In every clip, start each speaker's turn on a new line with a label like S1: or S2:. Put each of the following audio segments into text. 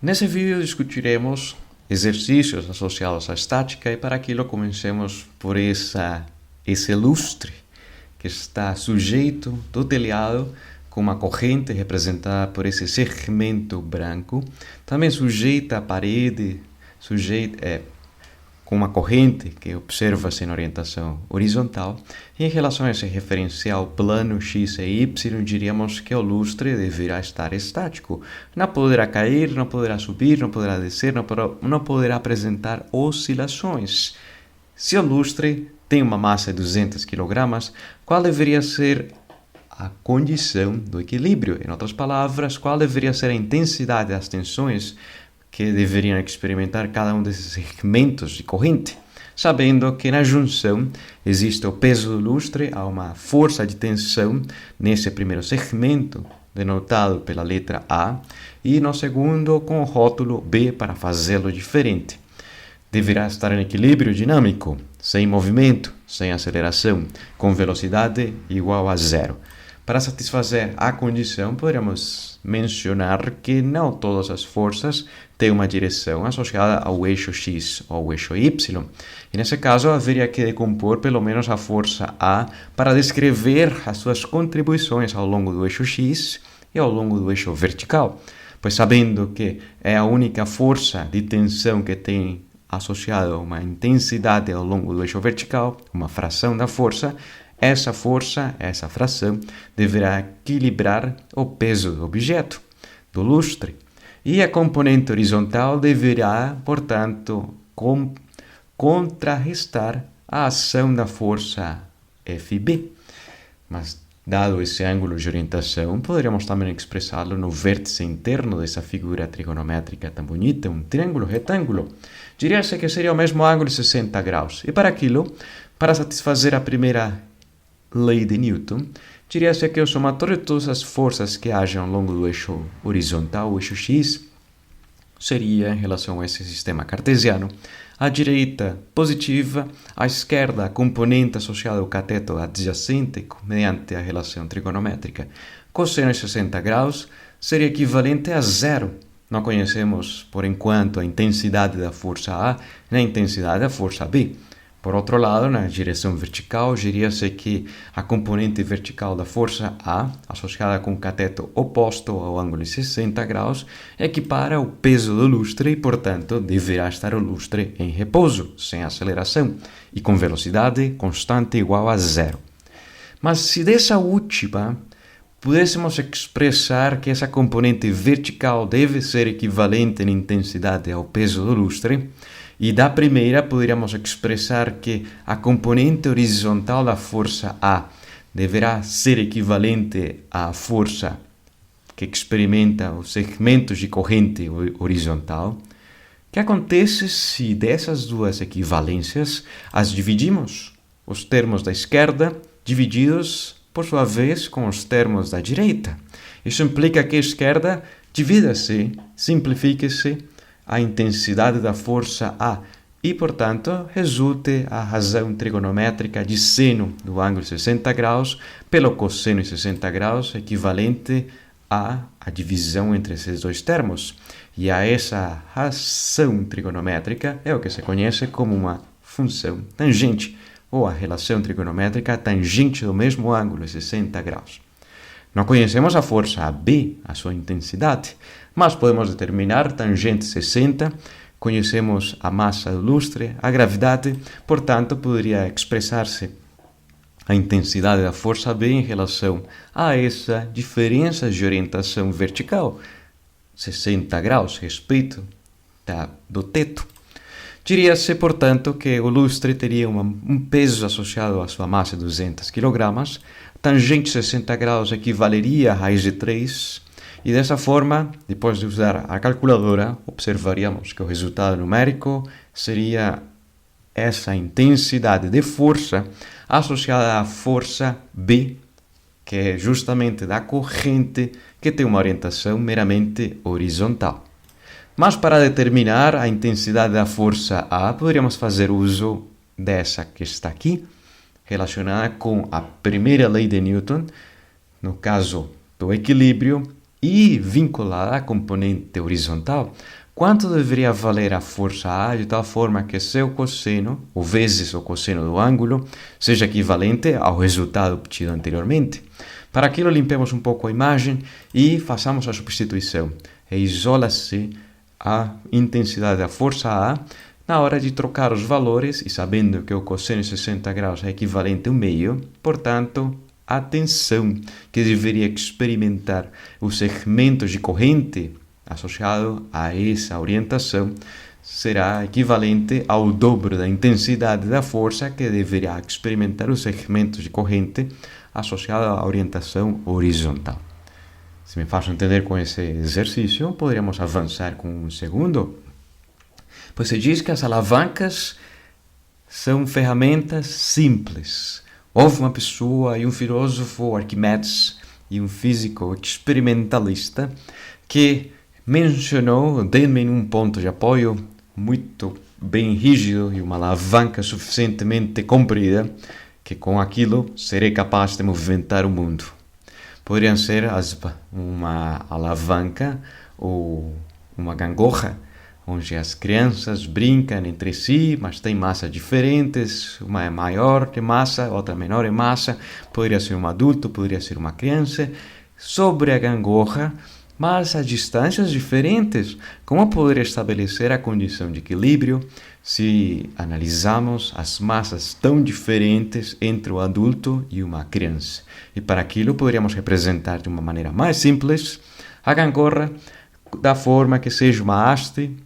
S1: Nesse vídeo discutiremos exercícios associados à estática e para aquilo comecemos por esse lustre que está sujeito do telhado com uma corrente representada por esse segmento branco, também sujeita à parede, com uma corrente que observa-se em orientação horizontal. E em relação a esse referencial plano x e y, diríamos que o lustre deverá estar estático. Não poderá cair, não poderá subir, não poderá descer, não poderá apresentar oscilações. Se o lustre tem uma massa de 200 kg, qual deveria ser a condição do equilíbrio? Em outras palavras, qual deveria ser a intensidade das tensões que deveriam experimentar cada um desses segmentos de corrente, sabendo que na junção existe o peso do lustre, há uma força de tensão nesse primeiro segmento, denotado pela letra A, e no segundo com o rótulo B para fazê-lo diferente. Deverá estar em equilíbrio dinâmico, sem movimento, sem aceleração, com velocidade igual a zero. Para satisfazer a condição, poderíamos mencionar que não todas as forças têm uma direção associada ao eixo x ou ao eixo y. E nesse caso, haveria que decompor pelo menos a força A para descrever as suas contribuições ao longo do eixo x e ao longo do eixo vertical, pois sabendo que é a única força de tensão que tem associada a uma intensidade ao longo do eixo vertical, uma fração da força, essa fração, deverá equilibrar o peso do objeto, do lustre. E a componente horizontal deverá, portanto, contrarrestar a ação da força FB. Mas, dado esse ângulo de orientação, poderíamos também expressá-lo no vértice interno dessa figura trigonométrica tão bonita, um triângulo retângulo. Diria-se que seria o mesmo ângulo de 60 graus. E para aquilo, para satisfazer a primeira lei de Newton, diria-se que o somatório de todas as forças que agem ao longo do eixo horizontal, o eixo x, seria, em relação a esse sistema cartesiano, à direita positiva, à esquerda a componente associada ao cateto adjacente, mediante a relação trigonométrica. Cosseno de 60 graus seria equivalente a zero. Não conhecemos, por enquanto, a intensidade da força A nem a intensidade da força B. Por outro lado, na direção vertical, diria-se que a componente vertical da força A, associada com o cateto oposto ao ângulo de 60 graus, equipara o peso do lustre e, portanto, deverá estar o lustre em repouso, sem aceleração, e com velocidade constante igual a zero. Mas se dessa última pudéssemos expressar que essa componente vertical deve ser equivalente em intensidade ao peso do lustre, e da primeira poderíamos expressar que a componente horizontal da força A deverá ser equivalente à força que experimenta os segmentos de corrente horizontal. O que acontece se dessas duas equivalências as dividimos? Os termos da esquerda divididos, por sua vez, com os termos da direita. Isso implica que a esquerda divida-se, simplifique-se, a intensidade da força A e, portanto, resulte a razão trigonométrica de seno do ângulo de 60 graus pelo cosseno de 60 graus, equivalente à divisão entre esses dois termos. E a essa razão trigonométrica é o que se conhece como uma função tangente, ou a relação trigonométrica tangente do mesmo ângulo de 60 graus. Não conhecemos a força B, a sua intensidade, mas podemos determinar tangente 60, conhecemos a massa do lustre, a gravidade, portanto, poderia expressar-se a intensidade da força B em relação a essa diferença de orientação vertical, 60 graus, respeito do teto. Diria-se, portanto, que o lustre teria um peso associado à sua massa de 200 kg, tangente 60 graus equivaleria a raiz de 3, e dessa forma, depois de usar a calculadora, observaríamos que o resultado numérico seria essa intensidade de força associada à força B, que é justamente da corrente que tem uma orientação meramente horizontal. Mas para determinar a intensidade da força A, poderíamos fazer uso dessa que está aqui, relacionada com a primeira lei de Newton, no caso do equilíbrio, e vinculada à componente horizontal, quanto deveria valer a força A de tal forma que seu cosseno, ou vezes o cosseno do ângulo, seja equivalente ao resultado obtido anteriormente. Para aquilo, limpemos um pouco a imagem e façamos a substituição. Isola-se a intensidade da força A na hora de trocar os valores e sabendo que o cosseno de 60 graus é equivalente a 1/2, portanto, a tensão que deveria experimentar o segmento de corrente associado a essa orientação será equivalente ao dobro da intensidade da força que deverá experimentar o segmento de corrente associado à orientação horizontal. Se me faço entender com esse exercício, poderíamos avançar com um segundo. Pois se diz que as alavancas são ferramentas simples. Houve uma pessoa e um filósofo, Arquimedes, e um físico experimentalista que mencionou, dê-me um ponto de apoio muito bem rígido e uma alavanca suficientemente comprida que com aquilo serei capaz de movimentar o mundo. Poderiam ser uma alavanca ou uma gangorra, onde as crianças brincam entre si, mas têm massas diferentes, uma é maior de massa, outra menor de massa, poderia ser um adulto, poderia ser uma criança, sobre a gangorra, mas a distâncias diferentes. Como poder estabelecer a condição de equilíbrio se analisamos as massas tão diferentes entre o adulto e uma criança? E para aquilo poderíamos representar de uma maneira mais simples a gangorra da forma que seja uma haste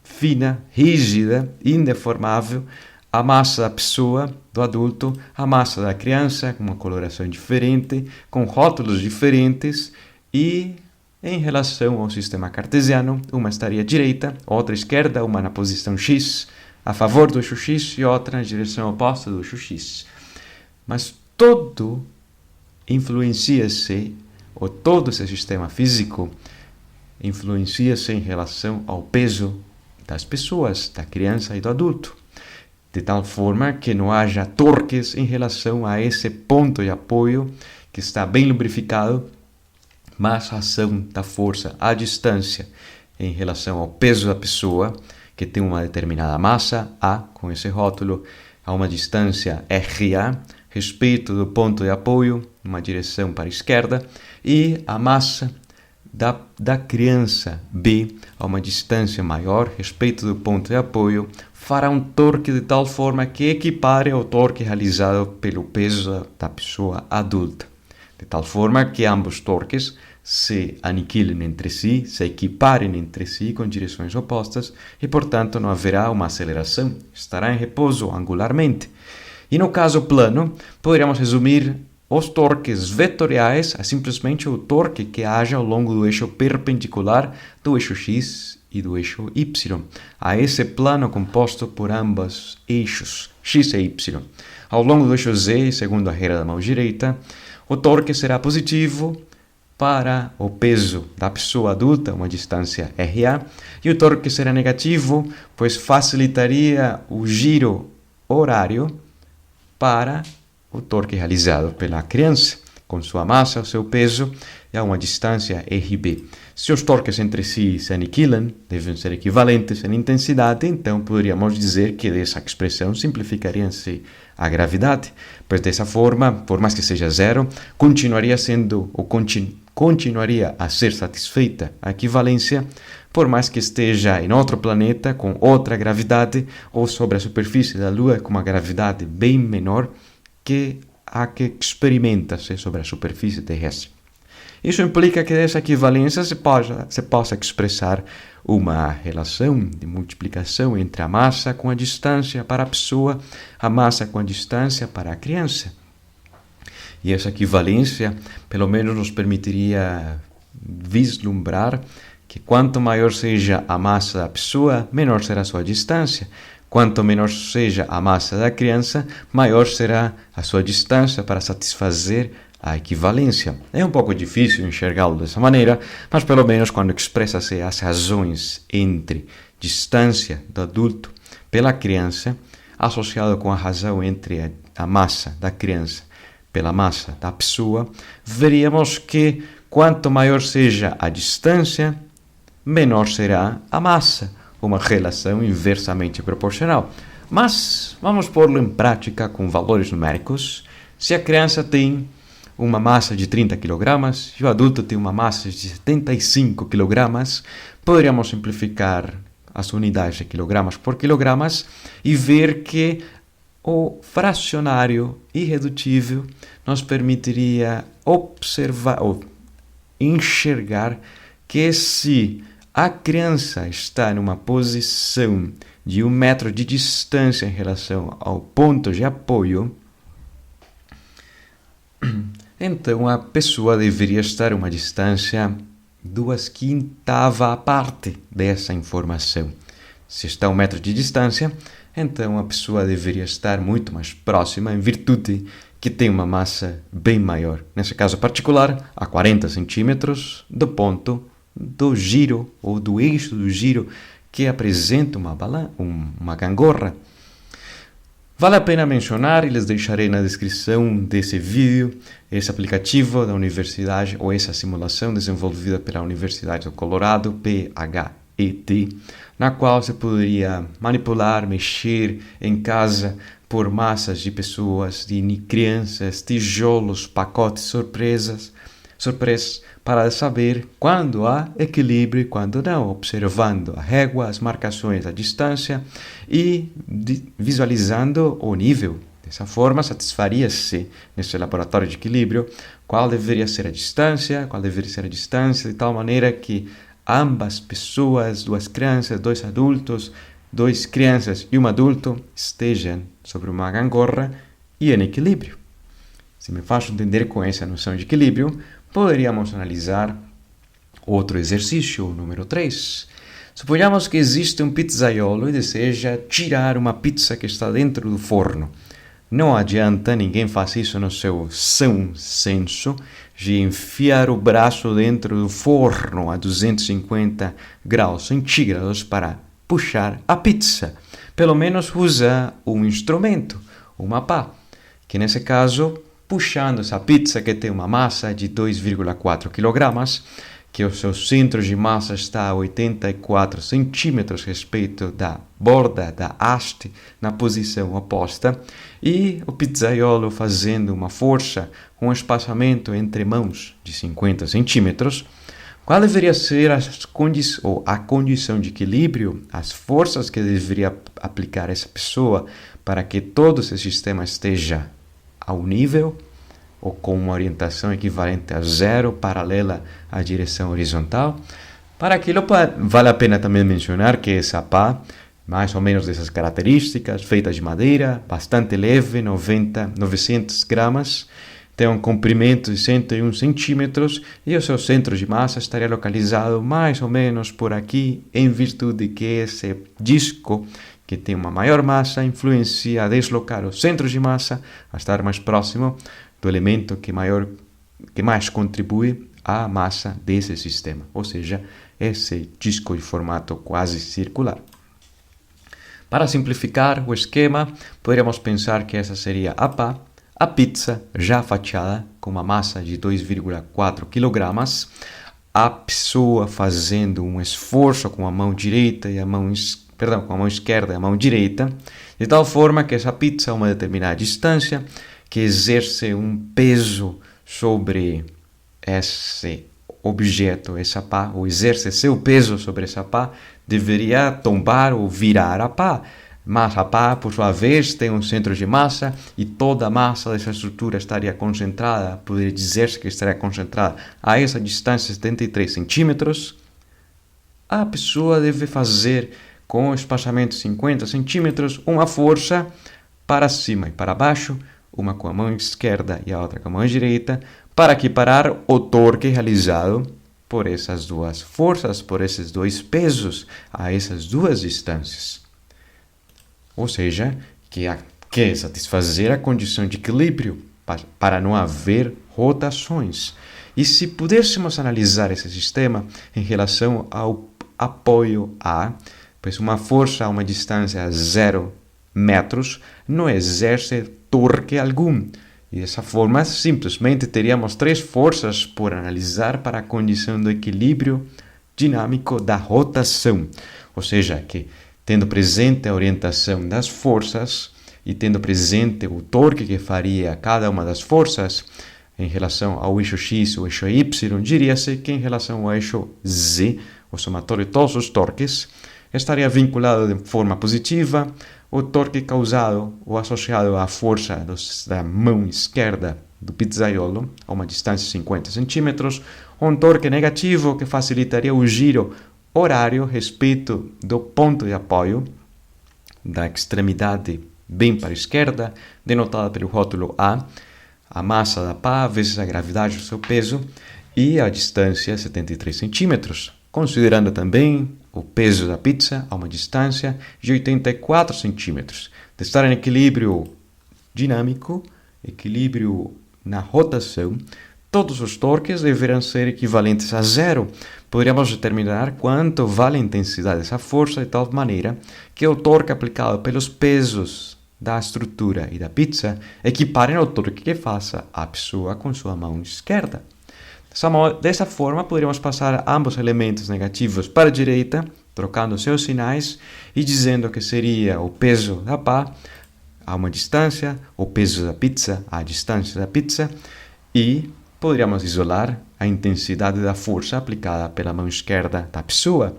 S1: fina, rígida, indeformável, a massa da pessoa, do adulto, a massa da criança, com uma coloração diferente, com rótulos diferentes e em relação ao sistema cartesiano, uma estaria à direita, outra à esquerda, uma na posição X, a favor do eixo X e outra na direção oposta do eixo X. Mas todo influencia-se, ou todo esse sistema físico influencia-se em relação ao peso das pessoas, da criança e do adulto, de tal forma que não haja torques em relação a esse ponto de apoio que está bem lubrificado, mas a ação da força à distância em relação ao peso da pessoa, que tem uma determinada massa, A, com esse rótulo, a uma distância RA, respeito do ponto de apoio, uma direção para a esquerda, e a massa da criança B, a uma distância maior, respeito do ponto de apoio, fará um torque de tal forma que equipare ao torque realizado pelo peso da pessoa adulta. De tal forma que ambos torques se aniquilem entre si, se equiparem entre si com direções opostas e, portanto, não haverá uma aceleração, estará em repouso angularmente. E no caso plano, poderíamos resumir os torques vetoriais a simplesmente o torque que haja ao longo do eixo perpendicular do eixo X e do eixo Y, a esse plano composto por ambos eixos, X e Y. Ao longo do eixo Z, segundo a regra da mão direita, o torque será positivo para o peso da pessoa adulta, uma distância RA, e o torque será negativo, pois facilitaria o giro horário para o torque realizado pela criança, com sua massa, o seu peso, e a uma distância RB. Se os torques entre si se aniquilam, devem ser equivalentes em intensidade, então poderíamos dizer que dessa expressão simplificaria-se a gravidade, pois dessa forma, por mais que seja zero, continuaria a ser satisfeita a equivalência, por mais que esteja em outro planeta com outra gravidade ou sobre a superfície da Lua com uma gravidade bem menor que a que experimenta-se sobre a superfície terrestre. Isso implica que dessa equivalência se possa expressar uma relação de multiplicação entre a massa com a distância para a pessoa, a massa com a distância para a criança. E essa equivalência, pelo menos, nos permitiria vislumbrar que quanto maior seja a massa da pessoa, menor será a sua distância. Quanto menor seja a massa da criança, maior será a sua distância para satisfazer a equivalência. É um pouco difícil enxergá-lo dessa maneira, mas pelo menos quando expressa-se as razões entre distância do adulto pela criança, associado com a razão entre a massa da criança pela massa da pessoa, veríamos que Quanto maior seja a distância, menor será a massa, uma relação inversamente proporcional. Mas vamos pô-lo em prática com valores numéricos. Se a criança tem uma massa de 30 kg e o adulto tem uma massa de 75 kg, poderíamos simplificar as unidades de quilogramas por quilogramas e ver que o fracionário irredutível nos permitiria observar ou enxergar que se a criança está numa posição de 1 metro de distância em relação ao ponto de apoio, então a pessoa deveria estar a uma distância 2/5 parte dessa informação. Se está a 1 metro de distância, então a pessoa deveria estar muito mais próxima, em virtude que tem uma massa bem maior. Nesse caso particular, a 40 centímetros do ponto do giro ou do eixo do giro que apresenta uma gangorra. Vale a pena mencionar, e les deixarei na descrição desse vídeo, esse aplicativo da universidade ou essa simulação desenvolvida pela Universidade do Colorado, PHET, na qual você poderia manipular, mexer em casa por massas de pessoas, de crianças, tijolos, pacotes, surpresas, para saber quando há equilíbrio e quando não, observando a régua, as marcações, a distância e visualizando o nível. Dessa forma, satisfaria-se nesse laboratório de equilíbrio qual deveria ser a distância, de tal maneira que ambas pessoas, 2 crianças, 2 adultos, 2 crianças e um adulto estejam sobre uma gangorra e em equilíbrio. Se me faço entender com essa noção de equilíbrio, poderíamos analisar outro exercício, número 3. Suponhamos que existe um pizzaiolo e deseja tirar uma pizza que está dentro do forno. Não adianta, ninguém faz isso no seu são senso, de enfiar o braço dentro do forno a 250 graus centígrados para puxar a pizza. Pelo menos usa um instrumento, uma pá, que nesse caso, puxando essa pizza que tem uma massa de 2,4 kg, que o seu centro de massa está a 84 centímetros a respeito da borda da haste na posição oposta, e o pizzaiolo fazendo uma força com um espaçamento entre mãos de 50 centímetros, qual deveria ser a condição de equilíbrio, as forças que deveria aplicar essa pessoa para que todo esse sistema esteja ao nível ou com uma orientação equivalente a 0, paralela à direção horizontal? Para aquilo vale a pena também mencionar que essa pá, mais ou menos dessas características, feita de madeira, bastante leve, 900 gramas, tem um comprimento de 101 centímetros e o seu centro de massa estaria localizado mais ou menos por aqui, em virtude que esse disco, que tem uma maior massa, influencia a deslocar o centro de massa a estar mais próximo do elemento que mais contribui à massa desse sistema, ou seja, esse disco de formato quase circular. Para simplificar o esquema, poderíamos pensar que essa seria a pá, a pizza já fatiada com uma massa de 2,4 kg, a pessoa fazendo um esforço com a mão direita e com a mão esquerda e a mão direita, de tal forma que essa pizza a uma determinada distância, que exerce um peso sobre esse objeto, essa pá, ou exerce seu peso sobre essa pá, deveria tombar ou virar a pá. Mas a pá, por sua vez, tem um centro de massa e toda a massa dessa estrutura estaria concentrada, poderia dizer-se que estaria concentrada a essa distância de 73 centímetros. A pessoa deve fazer, com o espaçamento de 50 centímetros, uma força para cima e para baixo, uma com a mão esquerda e a outra com a mão direita, para equiparar o torque realizado por essas duas forças, por esses dois pesos, a essas duas distâncias. Ou seja, que satisfazer a condição de equilíbrio para não haver rotações. E se pudéssemos analisar esse sistema em relação ao apoio A, pois uma força a uma distância a 0 metros não exerce torque algum. E dessa forma, simplesmente teríamos 3 forças por analisar para a condição do equilíbrio dinâmico da rotação. Ou seja, que tendo presente a orientação das forças e tendo presente o torque que faria cada uma das forças, em relação ao eixo X ou eixo Y, diria-se que em relação ao eixo Z, o somatório de todos os torques, estaria vinculado de forma positiva o torque causado ou associado à força da mão esquerda do pizzaiolo, a uma distância de 50 centímetros, um torque negativo que facilitaria o giro horário a respeito do ponto de apoio da extremidade bem para a esquerda, denotada pelo rótulo a massa da pá vezes a gravidade do seu peso e a distância 73 centímetros, considerando também o peso da pizza a uma distância de 84 centímetros. De estar em equilíbrio dinâmico, equilíbrio na rotação, todos os torques deverão ser equivalentes a zero. Poderíamos determinar quanto vale a intensidade dessa força de tal maneira que o torque aplicado pelos pesos da estrutura e da pizza equiparem ao torque que faça a pessoa com sua mão esquerda. Dessa forma, poderíamos passar ambos elementos negativos para a direita, trocando seus sinais e dizendo que seria o peso da pá a uma distância, o peso da pizza à distância da pizza, e poderíamos isolar a intensidade da força aplicada pela mão esquerda da pessoa.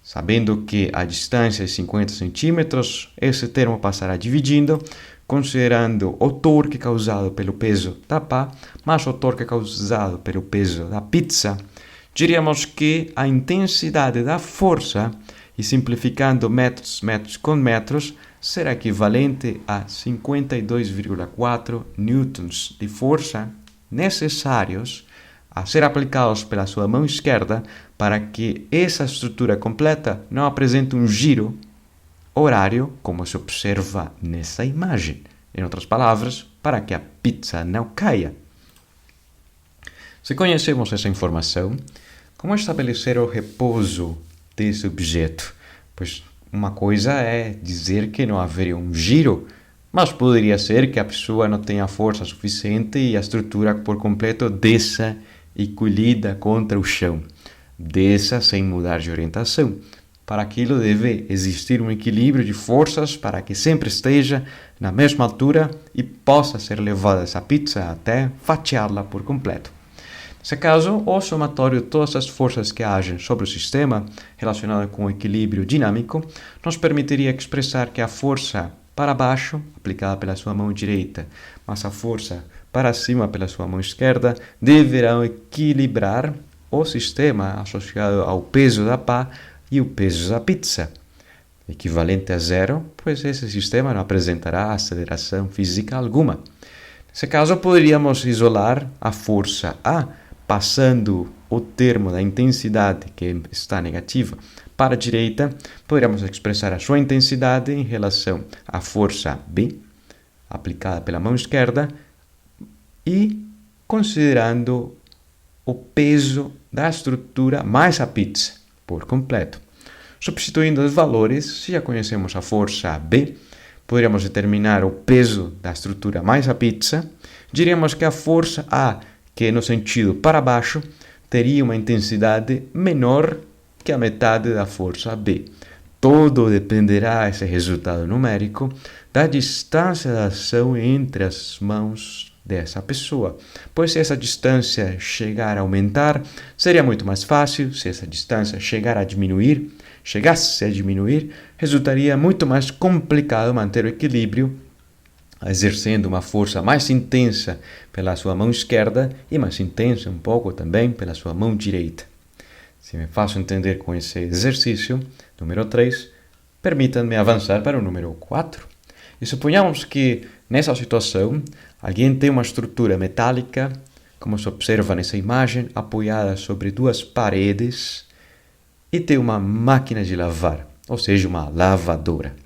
S1: Sabendo que a distância é 50 centímetros, esse termo passará dividindo, considerando o torque causado pelo peso da pá, mais o torque causado pelo peso da pizza. Diríamos que a intensidade da força, e simplificando metros com metros, será equivalente a 52,4 newtons de força necessários a ser aplicados pela sua mão esquerda para que essa estrutura completa não apresente um giro horário, como se observa nessa imagem. Em outras palavras, para que a pizza não caia. Se conhecemos essa informação, como estabelecer o repouso desse objeto? Pois uma coisa é dizer que não haveria um giro, mas poderia ser que a pessoa não tenha força suficiente e a estrutura por completo desça e colhida contra o chão, desça sem mudar de orientação. Para aquilo deve existir um equilíbrio de forças para que sempre esteja na mesma altura e possa ser levada essa pizza até fatiá-la por completo. Nesse caso, o somatório de todas as forças que agem sobre o sistema, relacionado com o equilíbrio dinâmico, nos permitiria expressar que a força para baixo, aplicada pela sua mão direita, mas a força para cima pela sua mão esquerda, deverão equilibrar o sistema associado ao peso da pá e o peso da pizza. Equivalente a zero, pois esse sistema não apresentará aceleração física alguma. Nesse caso, poderíamos isolar a força A, passando o termo da intensidade, que está negativa, para a direita, poderíamos expressar a sua intensidade em relação à força B, aplicada pela mão esquerda, e considerando o peso da estrutura mais a pizza, por completo. Substituindo os valores, se já conhecemos a força B, poderíamos determinar o peso da estrutura mais a pizza, diríamos que a força A, que é no sentido para baixo, teria uma intensidade menor que a metade da força B. Todo dependerá, esse resultado numérico, da distância da ação entre as mãos dessa pessoa. Pois se essa distância chegar a aumentar, seria muito mais fácil. Se essa distância chegasse a diminuir, resultaria muito mais complicado manter o equilíbrio, exercendo uma força mais intensa pela sua mão esquerda e mais intensa um pouco também pela sua mão direita. Se me faço entender com esse exercício, número 3, permita-me avançar para o número 4. E suponhamos que, nessa situação, alguém tem uma estrutura metálica, como se observa nessa imagem, apoiada sobre 2 paredes e tem uma máquina de lavar, ou seja, uma lavadora.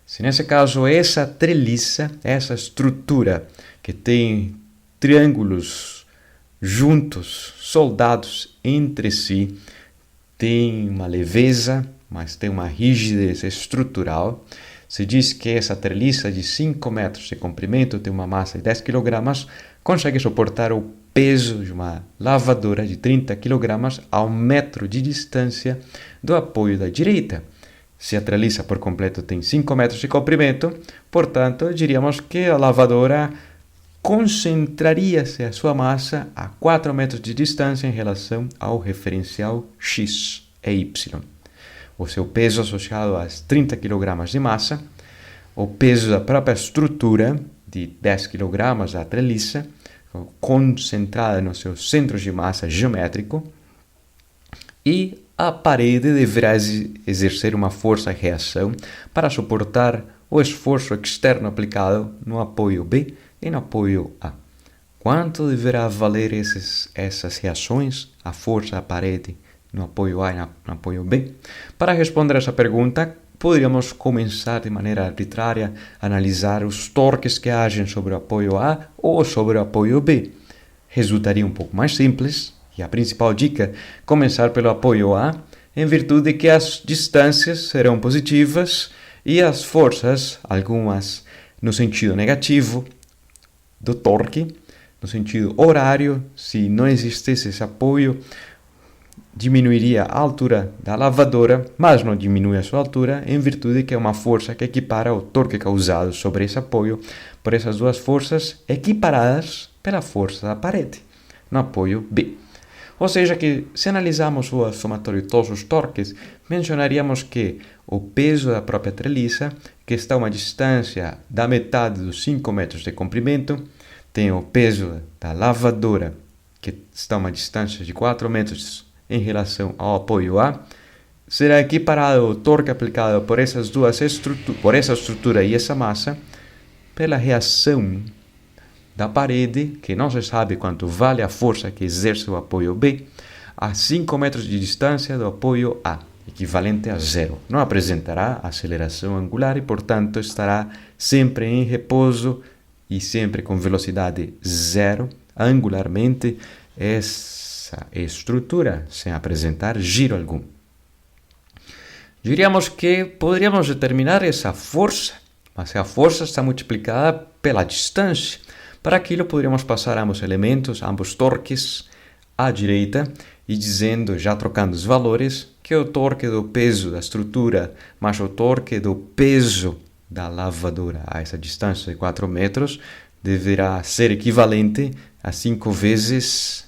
S1: Se nesse caso essa treliça, essa estrutura que tem triângulos juntos, soldados entre si, tem uma leveza, mas tem uma rigidez estrutural. Se diz que essa treliça de 5 metros de comprimento tem uma massa de 10 kg, consegue suportar o peso de uma lavadora de 30 kg a 1 metro de distância do apoio da direita. Se a treliça por completo tem 5 metros de comprimento, portanto, diríamos que a lavadora concentraria-se a sua massa a 4 metros de distância em relação ao referencial X e Y. O seu peso associado às 30 kg de massa, o peso da própria estrutura de 10 kg da treliça, concentrada no seu centro de massa geométrico, e a parede deverá exercer uma força-reação para suportar o esforço externo aplicado no apoio B e no apoio A. Quanto deverá valer essas reações, a força da parede no apoio A e no apoio B? Para responder essa pergunta, poderíamos começar de maneira arbitrária a analisar os torques que agem sobre o apoio A ou sobre o apoio B. Resultaria um pouco mais simples, e a principal dica, começar pelo apoio A, em virtude de que as distâncias serão positivas e as forças, algumas no sentido negativo do torque, no sentido horário, se não existisse esse apoio, diminuiria a altura da lavadora, mas não diminui a sua altura, em virtude de que é uma força que equipara o torque causado sobre esse apoio por essas duas forças equiparadas pela força da parede, no apoio B. Ou seja que, se analisarmos o somatório de todos os torques, mencionaríamos que o peso da própria treliça, que está a uma distância da metade dos 5 metros de comprimento, tem o peso da lavadora, que está a uma distância de 4 metros em relação ao apoio A, será equiparado o torque aplicado por essas duas por essa estrutura e essa massa pela reação da parede, que não se sabe quanto vale a força que exerce o apoio B, a 5 metros de distância do apoio A, equivalente a zero. Não apresentará aceleração angular e, portanto, estará sempre em repouso e sempre com velocidade zero, angularmente, essa estrutura, sem apresentar giro algum. Diríamos que poderíamos determinar essa força, mas a força está multiplicada pela distância. Para aquilo, poderíamos passar ambos elementos, ambos torques, à direita e dizendo, já trocando os valores, que o torque do peso da estrutura mais o torque do peso da lavadora a essa distância de 4 metros deverá ser equivalente a 5 vezes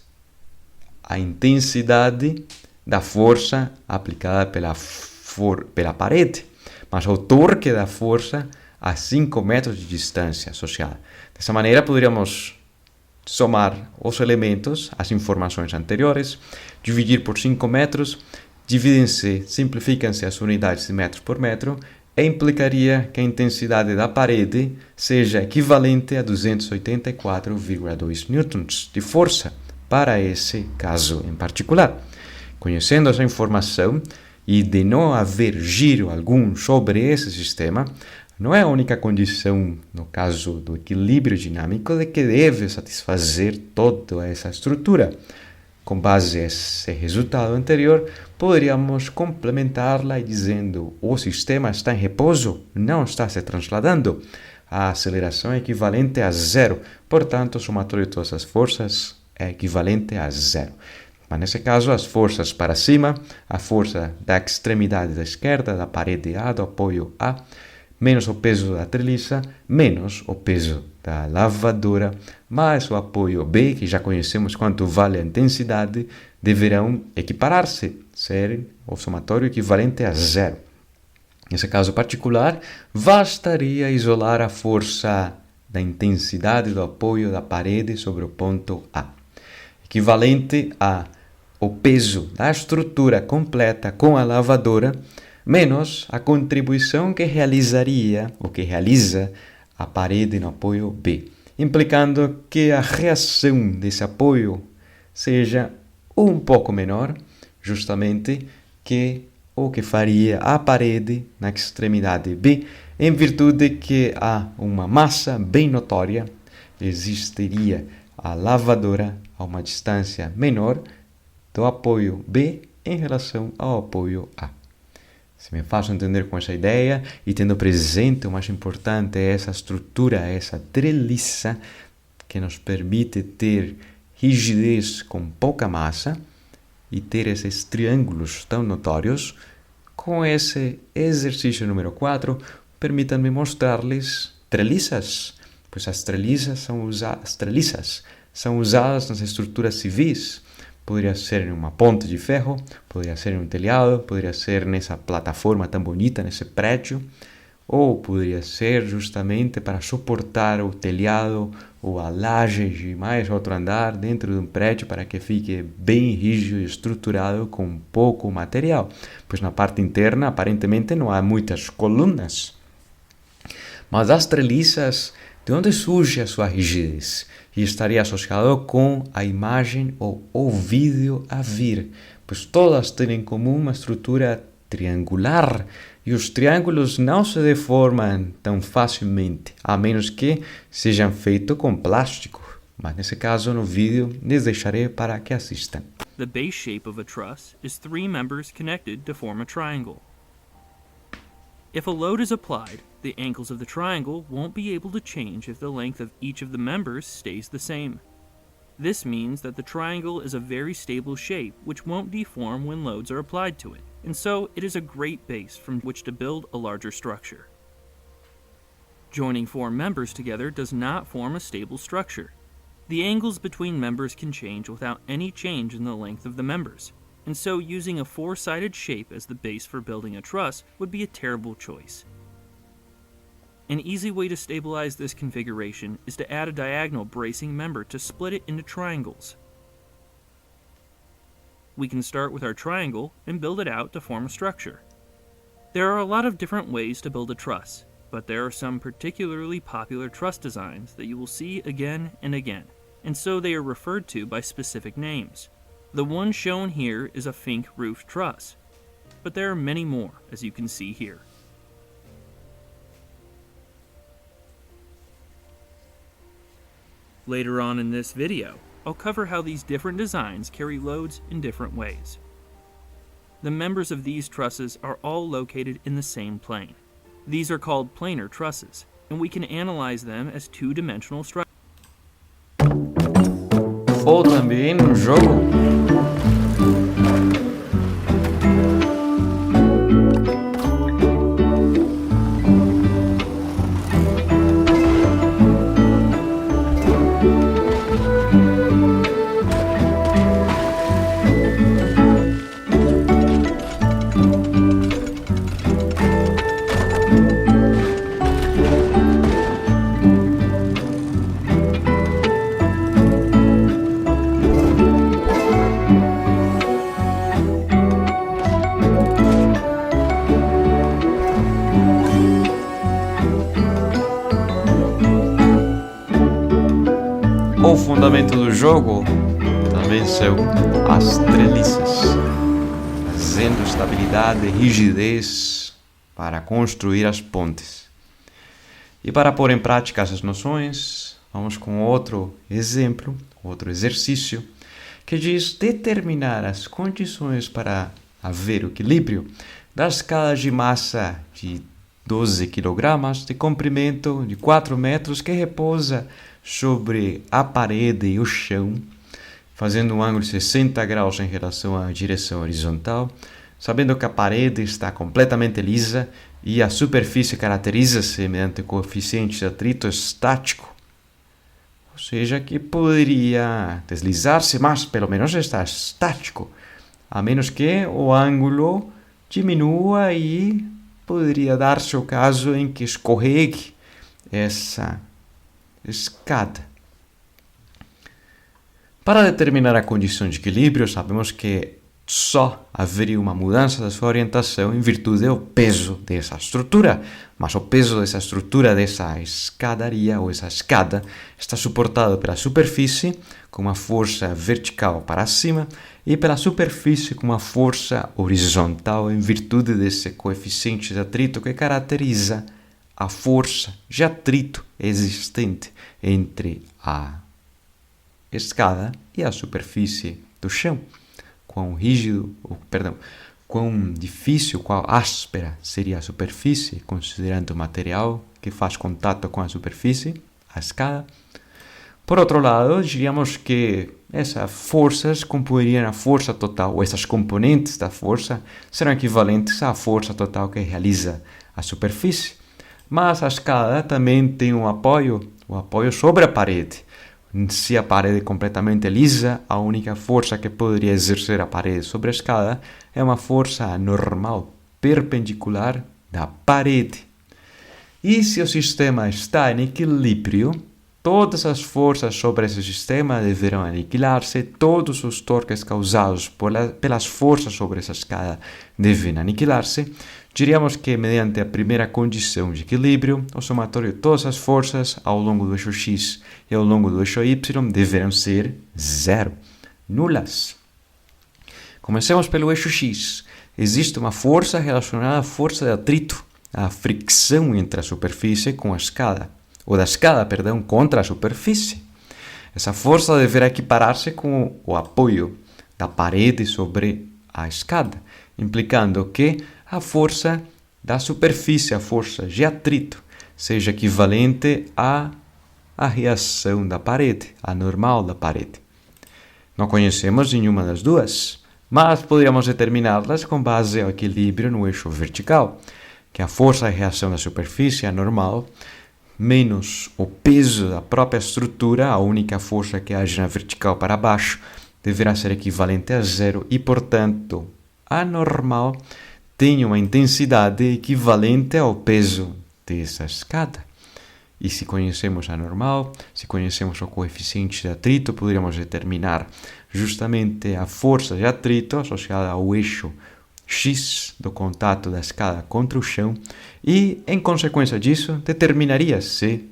S1: a intensidade da força aplicada pela parede, mas o torque da força a 5 metros de distância associada. Dessa maneira, poderíamos somar os elementos, as informações anteriores, dividir por 5 metros, simplificam-se as unidades de metros por metro, e implicaria que a intensidade da parede seja equivalente a 284,2 newtons de força para esse caso em particular. Conhecendo essa informação e de não haver giro algum sobre esse sistema, não é a única condição, no caso do equilíbrio dinâmico, de que deve satisfazer toda essa estrutura. Com base nesse resultado anterior, poderíamos complementá-la dizendo o sistema está em repouso, não está se trasladando. A aceleração é equivalente a zero, portanto, o somatório de todas as forças é equivalente a zero. Mas nesse caso, as forças para cima, a força da extremidade da esquerda, da parede A, do apoio A, menos o peso da treliça, menos o peso da lavadora, mais o apoio B, que já conhecemos quanto vale a intensidade, deverão equiparar-se, ser o somatório equivalente a zero. Nesse caso particular, bastaria isolar a força da intensidade do apoio da parede sobre o ponto A, equivalente a o peso da estrutura completa com a lavadora, menos a contribuição que realiza a parede no apoio B, implicando que a reação desse apoio seja um pouco menor, justamente, que o que faria a parede na extremidade B, em virtude de que há uma massa bem notória, existiria a lavadora a uma distância menor do apoio B em relação ao apoio A. Se me faço entender com essa ideia e tendo presente o mais importante é essa estrutura, essa treliça que nos permite ter rigidez com pouca massa e ter esses triângulos tão notórios, com esse exercício número 4, permitam-me mostrar-lhes treliças, pois as treliças são usadas nas estruturas civis. Poderia ser em uma ponte de ferro, poderia ser em um telhado, poderia ser nessa plataforma tão bonita, nesse prédio, ou poderia ser justamente para suportar o telhado ou a laje de mais outro andar dentro de um prédio para que fique bem rígido e estruturado com pouco material, pois na parte interna aparentemente não há muitas colunas. Mas as treliças, de onde surge a sua rigidez? E estaria associado com a imagem ou o vídeo a vir, pois todas têm em comum uma estrutura triangular e os triângulos não se deformam tão facilmente, a menos que sejam feitos com plástico. Mas nesse caso, no vídeo, les deixarei para que assistam.
S2: The base shape of a truss is 3 members connected to form a triangle. If a load is applied, the angles of the triangle won't be able to change if the length of each of the members stays the same. This means that the triangle is a very stable shape which won't deform when loads are applied to it, and so it is a great base from which to build a larger structure. Joining 4 members together does not form a stable structure. The angles between members can change without any change in the length of the members, and so using a 4-sided shape as the base for building a truss would be a terrible choice. An easy way to stabilize this configuration is to add a diagonal bracing member to split it into triangles. We can start with our triangle and build it out to form a structure. There are a lot of different ways to build a truss, but there are some particularly popular truss designs that you will see again and again, and so they are referred to by specific names. The one shown here is a Fink roof truss, but there are many more, as you can see here. Later on in this video, I'll cover how these different designs carry loads in different ways. The members of these trusses are all located in the same plane. These are called planar trusses, and we can analyze them as two-dimensional structures.
S1: Ou também no jogo. O fundamento do jogo também são as treliças, trazendo estabilidade e rigidez para construir as pontes. E para pôr em prática essas noções, vamos com outro exemplo, outro exercício, que diz determinar as condições para haver o equilíbrio das escalas de massa de 12 kg de comprimento de 4 metros que repousa sobre a parede e o chão, fazendo um ângulo de 60 graus em relação à direção horizontal, sabendo que a parede está completamente lisa e a superfície caracteriza-se mediante coeficiente de atrito estático, ou seja, que poderia deslizar-se, mas pelo menos está estático, a menos que o ângulo diminua e poderia dar-se o caso em que escorregue essa escada. Para determinar a condição de equilíbrio, sabemos que só haveria uma mudança da sua orientação em virtude do peso dessa estrutura, mas o peso dessa estrutura, dessa escadaria ou essa escada, está suportado pela superfície com uma força vertical para cima e pela superfície com uma força horizontal em virtude desse coeficiente de atrito que caracteriza a força de atrito existente entre a escada e a superfície do chão. quão difícil, quão áspera seria a superfície, considerando o material que faz contato com a superfície, a escada. Por outro lado, diríamos que essas forças comporiam a força total, ou essas componentes da força serão equivalentes à força total que realiza a superfície. Mas a escada também tem um apoio, o apoio sobre a parede. Se a parede é completamente lisa, a única força que poderia exercer a parede sobre a escada é uma força normal, perpendicular da parede. E se o sistema está em equilíbrio, todas as forças sobre esse sistema deverão aniquilar-se, todos os torques causados pelas forças sobre essa escada devem aniquilar-se. Diríamos que, mediante a primeira condição de equilíbrio, o somatório de todas as forças ao longo do eixo x e ao longo do eixo y deverão ser zero, nulas. Comecemos pelo eixo x. Existe uma força relacionada à força de atrito, a fricção entre a superfície com a escada, ou da escada, perdão, contra a superfície. Essa força deverá equiparar-se com o apoio da parede sobre a escada, implicando que a força da superfície, a força de atrito, seja equivalente à reação da parede, à normal da parede. Não conhecemos nenhuma das duas, mas poderíamos determiná-las com base ao equilíbrio no eixo vertical, que a força de reação da superfície, a normal, menos o peso da própria estrutura, a única força que age na vertical para baixo, deverá ser equivalente a zero e, portanto, a normal tem uma intensidade equivalente ao peso dessa escada. E se conhecemos a normal, se conhecemos o coeficiente de atrito, poderíamos determinar justamente a força de atrito associada ao eixo x do contato da escada contra o chão e, em consequência disso, determinaria-se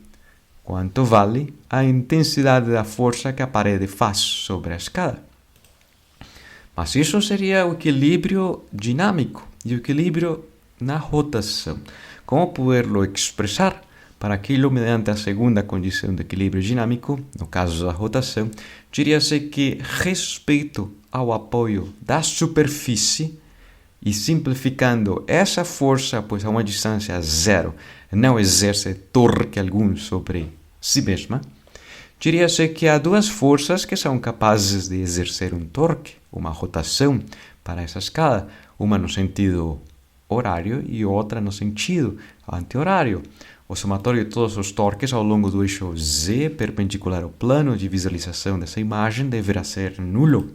S1: quanto vale a intensidade da força que a parede faz sobre a escada. Mas isso seria o equilíbrio dinâmico e o equilíbrio na rotação. Como poder-lo expressar? Para aquilo, mediante a segunda condição de equilíbrio dinâmico, no caso da rotação, diria-se que, respeito ao apoio da superfície, e simplificando essa força, pois a uma distância zero não exerce torque algum sobre si mesma, diria-se que há duas forças que são capazes de exercer um torque, uma rotação para essa escada, uma no sentido horário e outra no sentido anti-horário. O somatório de todos os torques ao longo do eixo Z, perpendicular ao plano de visualização dessa imagem, deverá ser nulo.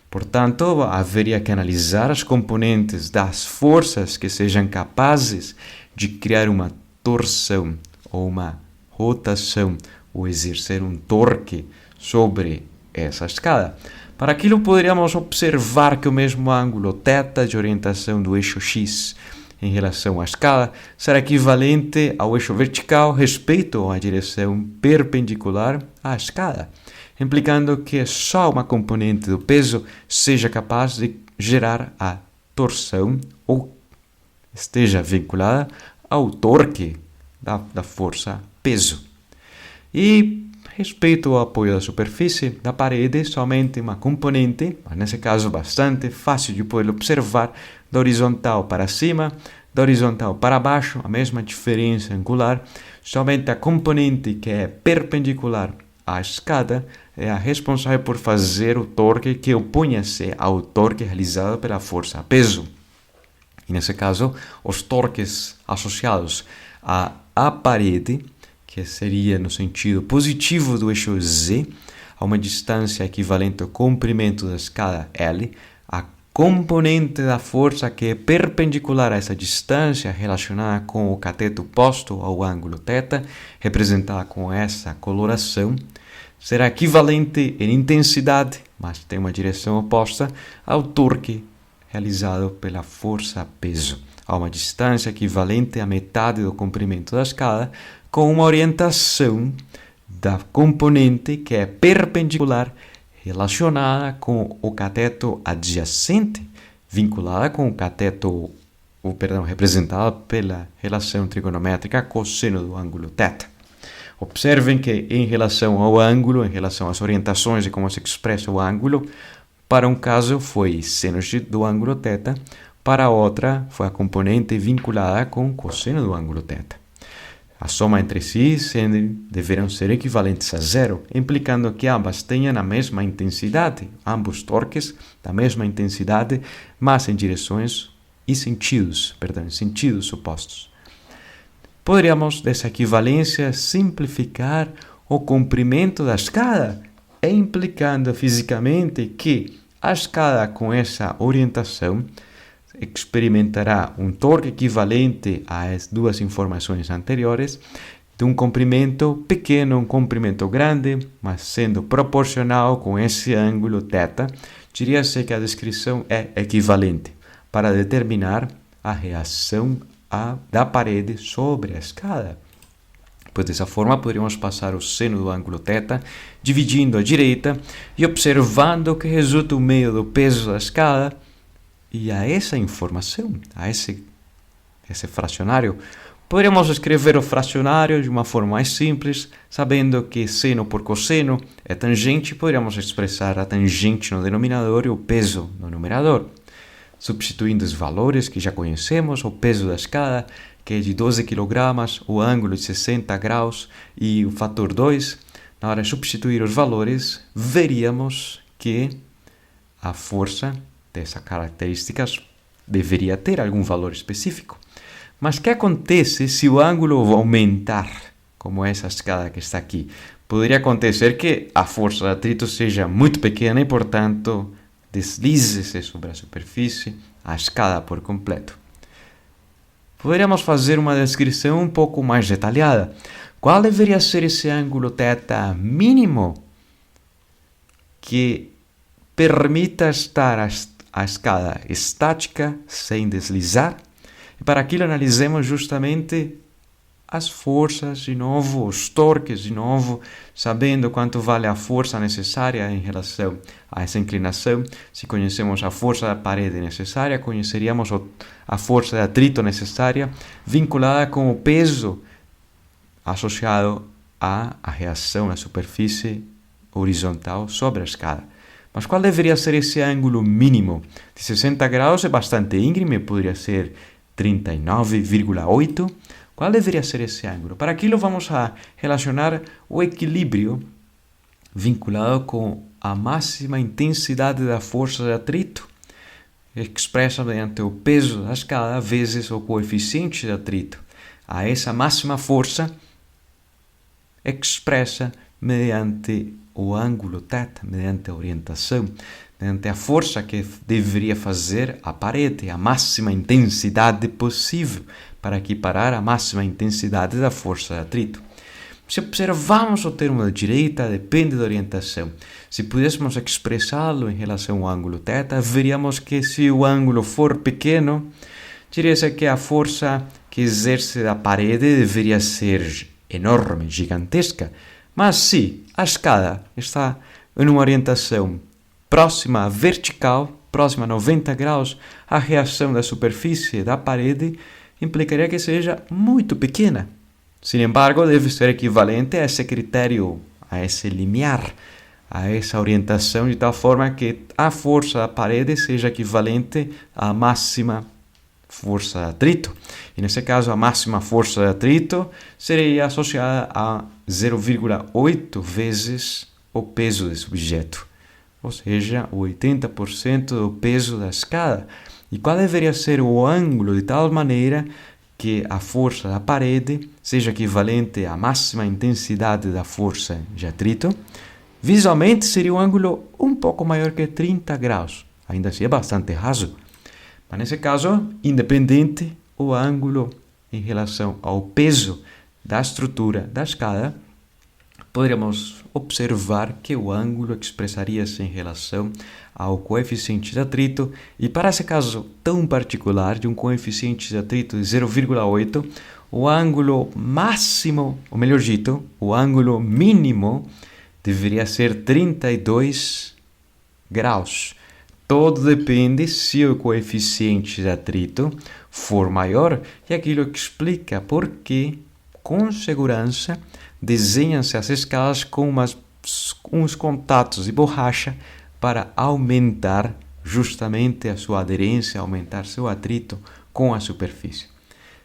S1: Portanto, haveria que analisar as componentes das forças que sejam capazes de criar uma torção ou uma rotação ou exercer um torque sobre essa escada. Para aquilo, poderíamos observar que o mesmo ângulo θ de orientação do eixo x em relação à escada será equivalente ao eixo vertical respeito à direção perpendicular à escada, implicando que só uma componente do peso seja capaz de gerar a torção ou esteja vinculada ao torque da força peso. E respeito ao apoio da superfície da parede, somente uma componente, mas nesse caso bastante fácil de poder observar, da horizontal para cima, da horizontal para baixo, a mesma diferença angular, somente a componente que é perpendicular à escada é a responsável por fazer o torque que opunha-se ao torque realizado pela força peso. E nesse caso, os torques associados à parede, que seria no sentido positivo do eixo Z, a uma distância equivalente ao comprimento da escada L, a componente da força que é perpendicular a essa distância relacionada com o cateto oposto ao ângulo θ, representada com essa coloração, será equivalente em intensidade, mas tem uma direção oposta, ao torque realizado pela força peso, a uma distância equivalente à metade do comprimento da escada, com uma orientação da componente que é perpendicular relacionada com o cateto adjacente, vinculada com o cateto, representada pela relação trigonométrica cosseno do ângulo θ. Observem que em relação ao ângulo, em relação às orientações de como se expressa o ângulo, para um caso foi seno do ângulo θ, para a outra foi a componente vinculada com o cosseno do ângulo θ. A soma entre si deverão ser equivalentes a zero, implicando que ambas tenham a mesma intensidade, ambos torques da mesma intensidade, mas em direções e sentidos opostos. Poderíamos, dessa equivalência, simplificar o comprimento da escada, implicando fisicamente que a escada com essa orientação experimentará um torque equivalente às duas informações anteriores, de um comprimento pequeno, um comprimento grande, mas sendo proporcional com esse ângulo θ, diria-se que a descrição é equivalente para determinar a reação da parede sobre a escada. Pois dessa forma poderíamos passar o seno do ângulo θ, dividindo à direita e observando que resulta o meio do peso da escada. E a essa informação, a esse fracionário, poderíamos escrever o fracionário de uma forma mais simples, sabendo que seno por cosseno é tangente, poderíamos expressar a tangente no denominador e o peso no numerador. Substituindo os valores que já conhecemos, o peso da escada, que é de 12 kg, o ângulo de 60 graus e o fator 2, na hora de substituir os valores, veríamos que a força dessas características deveria ter algum valor específico. Mas o que acontece se o ângulo aumentar, como essa escada que está aqui? Poderia acontecer que a força de atrito seja muito pequena e, portanto, deslize-se sobre a superfície a escada por completo. Poderíamos fazer uma descrição um pouco mais detalhada. Qual deveria ser esse ângulo θ mínimo que permita estar a escada estática, sem deslizar? E para aquilo analisemos justamente as forças de novo, os torques de novo, sabendo quanto vale a força necessária em relação a essa inclinação. Se conhecemos a força da parede necessária, conheceríamos a força de atrito necessária, vinculada com o peso associado à reação na superfície horizontal sobre a escada. Mas qual deveria ser esse ângulo mínimo? De 60 graus é bastante íngreme, poderia ser 39,8. Qual deveria ser esse ângulo? Para aquilo vamos a relacionar o equilíbrio vinculado com a máxima intensidade da força de atrito, expressa mediante o peso da escada vezes o coeficiente de atrito. A essa máxima força expressa mediante o ângulo θ, mediante a orientação, mediante a força que deveria fazer a parede, a máxima intensidade possível para equiparar a máxima intensidade da força de atrito. Se observarmos o termo da direita, depende da orientação. Se pudéssemos expressá-lo em relação ao ângulo θ, veríamos que se o ângulo for pequeno, diria-se que a força que exerce da parede deveria ser enorme, gigantesca. Mas se a escada está em uma orientação próxima à vertical, próxima a 90 graus, a reação da superfície da parede implicaria que seja muito pequena. Sin embargo, deve ser equivalente a esse critério, a esse limiar, a essa orientação, de tal forma que a força da parede seja equivalente à máxima força de atrito. E nesse caso, a máxima força de atrito seria associada a 0,8 vezes o peso desse objeto, ou seja, 80% do peso da escada. E qual deveria ser o ângulo de tal maneira que a força da parede seja equivalente à máxima intensidade da força de atrito? Visualmente seria um ângulo um pouco maior que 30 graus. Ainda assim é bastante raso. Mas nesse caso, independente o ângulo em relação ao peso da estrutura da escada, poderíamos observar que o ângulo expressaria-se em relação ao coeficiente de atrito, e para esse caso tão particular de um coeficiente de atrito de 0,8, o ângulo máximo, ou melhor dito, o ângulo mínimo deveria ser 32 graus. Todo depende se o coeficiente de atrito for maior, e aquilo explica por que, com segurança, desenham-se as escadas com uns contatos de borracha para aumentar justamente a sua aderência, aumentar seu atrito com a superfície.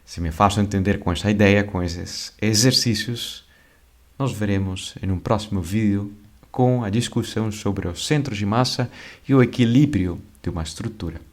S1: Se me faço entender com essa ideia, com esses exercícios, nos veremos em um próximo vídeo com a discussão sobre os centros de massa e o equilíbrio de uma estrutura.